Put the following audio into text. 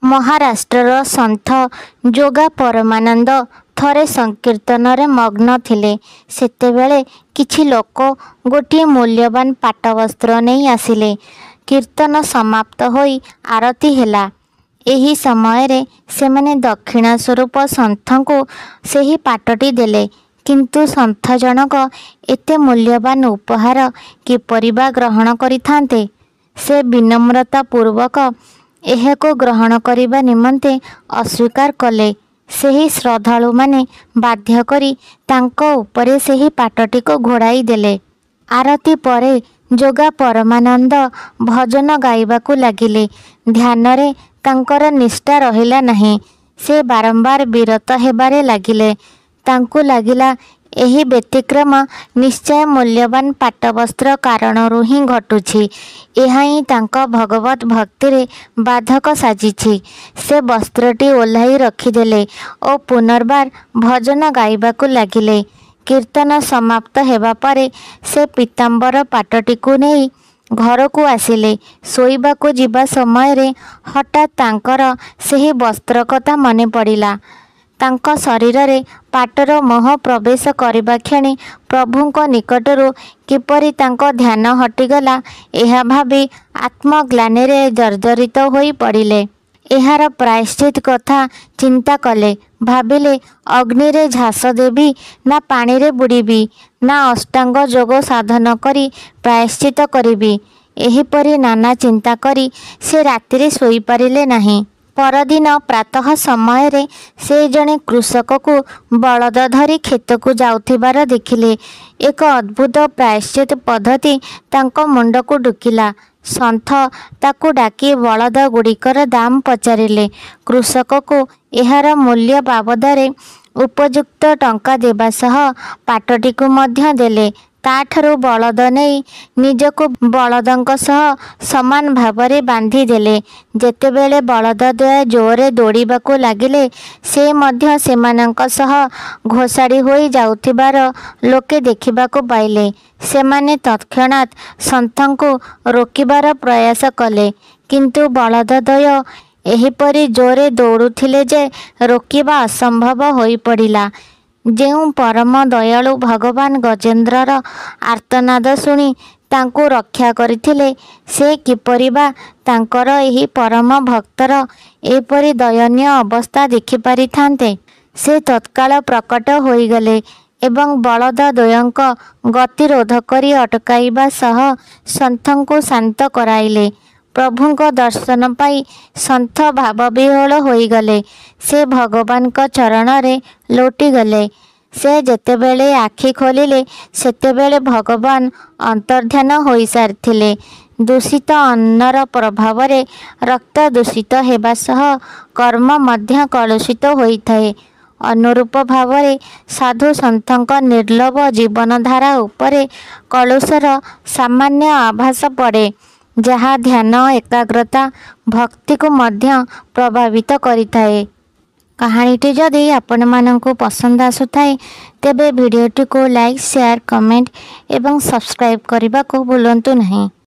ମହାରାଷ୍ଟ୍ରର ସନ୍ଥ ଯୋଗା ପରମାନନ୍ଦ ଥରେ ସଂକୀର୍ତ୍ତନରେ ମଗ୍ନ ଥିଲେ। ସେତେବେଳେ କିଛି ଲୋକ ଗୋଟିଏ ମୂଲ୍ୟବାନ ପାଟବସ୍ତ୍ର ନେଇ ଆସିଲେ। କୀର୍ତ୍ତନ ସମାପ୍ତ ହୋଇ ଆରତି ହେଲା। ଏହି ସମୟରେ ସେମାନେ ଦକ୍ଷିଣା ସ୍ୱରୂପ ସନ୍ଥଙ୍କୁ ସେହି ପାଟଟି ଦେଲେ। କିନ୍ତୁ ସନ୍ଥ ଜଣକ ଏତେ ମୂଲ୍ୟବାନ ଉପହାର କିପରି ବା ଗ୍ରହଣ କରିଥାନ୍ତେ? ସେ ବିନମ୍ରତା ପୂର୍ବକ ଏହାକୁ ଗ୍ରହଣ କରିବା ନିମନ୍ତେ ଅସ୍ୱୀକାର କଲେ। ସେହି ଶ୍ରଦ୍ଧାଳୁମାନେ ବାଧ୍ୟ କରି ତାଙ୍କ ଉପରେ ସେହି ପାଟଟିକୁ ଘୋଡ଼ାଇ ଦେଲେ। ଆରତି ପରେ ଯୋଗା ପରମାନନ୍ଦ ଭଜନ ଗାଇବାକୁ ଲାଗିଲେ। ଧ୍ୟାନରେ ତାଙ୍କର ନିଷ୍ଠା ରହିଲା ନାହିଁ। ସେ ବାରମ୍ବାର ବିରତ ହେବାରେ ଲାଗିଲେ। ତାଙ୍କୁ ଲାଗିଲା ଏହି ବ୍ୟତିକ୍ରମ ନିଶ୍ଚୟ ମୂଲ୍ୟବାନ ପାଟବସ୍ତ୍ର କାରଣରୁ ହିଁ ଘଟୁଛି। ଏହା ହିଁ ତାଙ୍କ ଭଗବତ୍ ଭକ୍ତିରେ ବାଧକ ସାଜିଛି। ସେ ବସ୍ତ୍ରଟି ଓହ୍ଲାଇ ରଖିଦେଲେ ଓ ପୁନର୍ବାର ଭଜନ ଗାଇବାକୁ ଲାଗିଲେ। କୀର୍ତ୍ତନ ସମାପ୍ତ ହେବା ପରେ ସେ ପୀତାମ୍ବର ପାଟଟିକୁ ନେଇ ଘରକୁ ଆସିଲେ। ଶୋଇବାକୁ ଯିବା ସମୟରେ ହଠାତ୍ ତାଙ୍କର ସେହି ବସ୍ତ୍ର କଥା ମନେ ପଡ଼ିଲା। ତାଙ୍କ ଶରୀରରେ ପାଟର ମୋହ ପ୍ରବେଶ କରିବା କ୍ଷଣି ପ୍ରଭୁଙ୍କ ନିକଟରୁ କିପରି ତାଙ୍କ ଧ୍ୟାନ ହଟିଗଲା, ଏହା ଭାବି ଆତ୍ମଗ୍ଳାନିରେ ଜର୍ଜରିତ ହୋଇ ପଡ଼ିଲେ। ଏହାର ପ୍ରାୟଶ୍ଚିତ କଥା ଚିନ୍ତା କଲେ। ଭାବିଲେ, ଅଗ୍ନିରେ ଝାସ ଦେବି ନା ପାଣିରେ ବୁଡ଼ିବି, ନା ଅଷ୍ଟାଙ୍ଗ ଯୋଗ ସାଧନ କରି ପ୍ରାୟଶ୍ଚିତ କରିବି। ଏହିପରି ନାନା ଚିନ୍ତା କରି ସେ ରାତିରେ ଶୋଇପାରିଲେ ନାହିଁ। ପରଦିନ ପ୍ରାତଃ ସମୟରେ ସେ ଜଣେ କୃଷକକୁ ବଳଦ ଧରି କ୍ଷେତକୁ ଯାଉଥିବାର ଦେଖିଲେ। ଏକ ଅଦ୍ଭୁତ ପ୍ରାୟଶ୍ଚିତ ପଦ୍ଧତି ତାଙ୍କ ମୁଣ୍ଡକୁ ଢୁକିଲା। ସନ୍ଥ ତାକୁ ଡାକି ବଳଦ ଗୁଡ଼ିକର ଦାମ ପଚାରିଲେ। କୃଷକକୁ ଏହାର ମୂଲ୍ୟ ବାବଦରେ ଉପଯୁକ୍ତ ଟଙ୍କା ଦେବା ସହ ପାଟଟିକୁ ମଧ୍ୟ ଦେଲେ। ତାଠାରୁ ବଳଦ ନେଇ ନିଜକୁ ବଳଦଙ୍କ ସହ ସମାନ ଭାବରେ ବାନ୍ଧିଦେଲେ। ଯେତେବେଳେ ବଳଦଦ୍ୱୟ ଜୋରରେ ଦୌଡ଼ିବାକୁ ଲାଗିଲେ, ସେ ମଧ୍ୟ ସେମାନଙ୍କ ସହ ଘୋଷାଡ଼ି ହୋଇ ଯାଉଥିବାର ଲୋକେ ଦେଖିବାକୁ ପାଇଲେ। ସେମାନେ ତତ୍କ୍ଷଣାତ୍ ସନ୍ଥଙ୍କୁ ରୋକିବାର ପ୍ରୟାସ କଲେ, କିନ୍ତୁ ବଳଦଦ୍ୱୟ ଏହିପରି ଜୋରରେ ଦୌଡ଼ୁଥିଲେ ଯେ ରୋକିବା ଅସମ୍ଭବ ହୋଇପଡ଼ିଲା। ଯେଉଁ ପରମ ଦୟାଳୁ ଭଗବାନ ଗଜେନ୍ଦ୍ରର ଆର୍ତ୍ତନାଦ ଶୁଣି ତାଙ୍କୁ ରକ୍ଷା କରିଥିଲେ, ସେ କିପରି ବା ତାଙ୍କର ଏହି ପରମ ଭକ୍ତର ଏପରି ଦୟନୀୟ ଅବସ୍ଥା ଦେଖିପାରିଥାନ୍ତେ? ସେ ତତ୍କାଳ ପ୍ରକଟ ହୋଇଗଲେ ଏବଂ ବଳଦଦ୍ୱୟଙ୍କ ଗତି ରୋଧ କରି ଅଟକାଇବା ସହ ସନ୍ଥଙ୍କୁ ଶାନ୍ତ କରାଇଲେ। ପ୍ରଭୁଙ୍କ ଦର୍ଶନ ପାଇ ସନ୍ଥ ଭାବବିହ୍ୱଳ ହୋଇଗଲେ। ସେ ଭଗବାନଙ୍କ ଚରଣରେ ଲୋଟିଗଲେ। ସେ ଯେତେବେଳେ ଆଖି ଖୋଲିଲେ, ସେତେବେଳେ ଭଗବାନ ଅନ୍ତର୍ଦ୍ଧାନ ହୋଇସାରିଥିଲେ। ଦୂଷିତ ଅନ୍ନର ପ୍ରଭାବରେ ରକ୍ତ ଦୂଷିତ ହେବା ସହ କର୍ମ ମଧ୍ୟ କଳୁଷିତ ହୋଇଥାଏ। ଅନୁରୂପ ଭାବରେ ସାଧୁ ସନ୍ଥଙ୍କ ନିର୍ଲୋଭ ଜୀବନଧାରା ଉପରେ କଳୁଷର ସାମାନ୍ୟ ଆଭାସ ପଡ଼େ, ଯାହା ଧ୍ୟାନ, ଏକାଗ୍ରତା, ଭକ୍ତିକୁ ମଧ୍ୟ ପ୍ରଭାବିତ କରିଥାଏ। କାହାଣୀଟି ଯଦି ଆପଣମାନଙ୍କୁ ପସନ୍ଦ ଆସୁଥାଏ, ତେବେ ଭିଡ଼ିଓଟିକୁ ଲାଇକ୍, ସେୟାର, କମେଣ୍ଟ ଏବଂ ସବସ୍କ୍ରାଇବ୍ କରିବାକୁ ଭୁଲନ୍ତୁ ନାହିଁ।